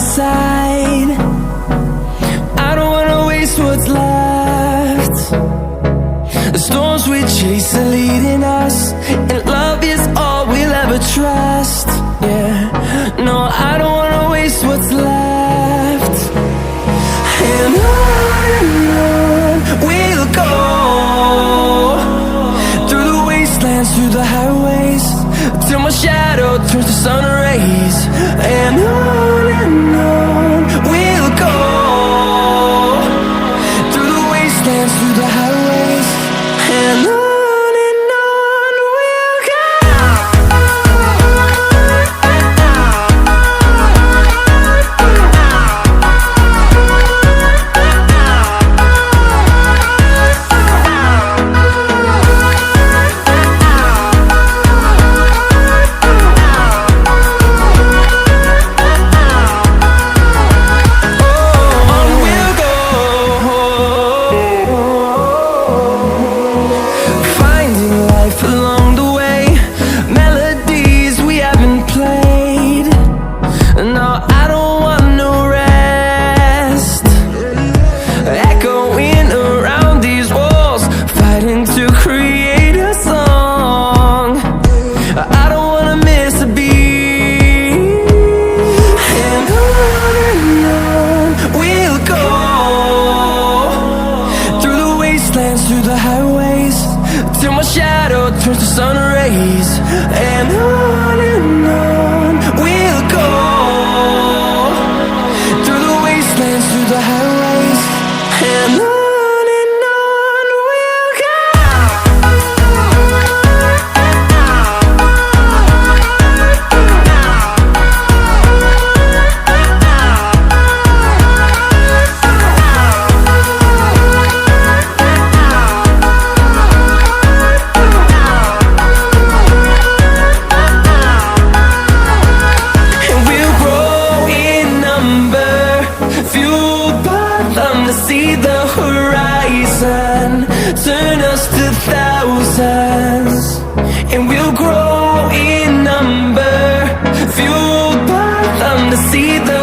side. I don't wanna waste what's left. The storms we chase are leading us, and love is all we'll ever trust. Yeah, no, I don't wanna waste what's left. And on we'll go, through the wastelands, through the highways, till my shadow turns to sun rays. And on we'll go, through the wastelands, through the highways, and on we'll go. Through the highways, till my shadow turns to sun rays. And on we'll go, through the wastelands, through the highways, and on we'll go. To see the horizon turn us to thousands, and we'll grow in number, fueled by them to see the